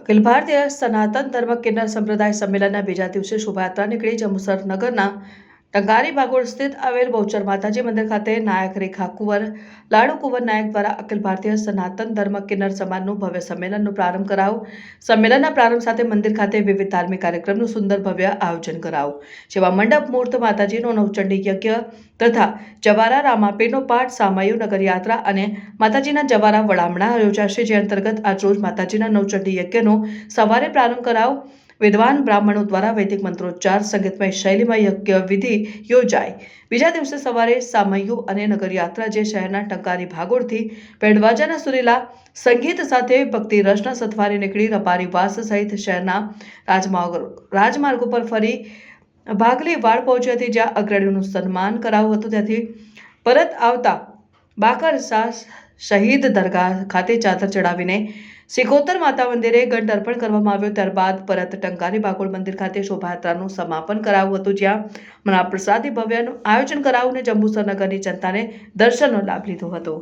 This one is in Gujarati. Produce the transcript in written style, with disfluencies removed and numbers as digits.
અખિલ ભારતીય સનાતન ધર્મ કિન્નર સંપ્રદાય સંમેલનના બીજા દિવસે શોભાયાત્રા નીકળી જંબુસર નગરના ટંકારી ભાગોળ સ્થિત આવેલ બહુચર માતાજી મંદિર ખાતે નાયક રેખા કુંવર લાડુ કુંવર નાયક દ્વારા અખિલ ભારતીય સનાતન ધર્મ કિન્નર સમાજનું ભવ્ય સંમેલનનો પ્રારંભ કરાવ. સંમેલનના પ્રારંભ સાથે મંદિર ખાતે વિવિધ ધાર્મિક કાર્યક્રમનું સુંદર ભવ્ય આયોજન કરાવ, જેમાં મંડપ મુહૂર્ત, માતાજીનો નવચંડી યજ્ઞ તથા જવારા રામાપીરનો પાઠ, સામયુ નગરયાત્રા અને માતાજીના જવારા વડામણા યોજાશે. જે અંતર્ગત આજરોજ માતાજીના નવચંડી યજ્ઞનો સવારે પ્રારંભ કરાવ. વિદ્વાન બ્રાહ્મણો દ્વારા વૈદિક મંત્રોચ્ચાર, સંગીતમય શૈલીમાં યજ્ઞ વિધિ યોજાઈ. બીજા દિવસે સવારે સામયુ અને નગરયાત્રા જે શહેરના ટંકારી ભાગોળથી પેડવાજાના સુરીલા સંગીત સાથે ભક્તિ રસના સથવારે નીકળી રબારી વાસ સહિત શહેરના રાજમાર્ગો પર ફરી ભાગલી વાડ પહોંચી હતી, જ્યાં અગ્રણીઓનું સન્માન કરાયું હતું. ત્યાંથી પરત આવતા બાકરસા શહીદ દરગાહ ખાતે ચાદર ચડાવીને સિકોતર માતા મંદિરે ઘંટ અર્પણ કરવામાં આવ્યો. ત્યારબાદ પરત ટંકારી ભાગોળ મંદિર ખાતે શોભાયાત્રાનું સમાપન કરાયું હતું, જ્યાં મહાપ્રસાદી ભવ્યનું આયોજન કરાયું અને જંબુસર નગરની જનતાને દર્શનનો લાભ લીધો હતો.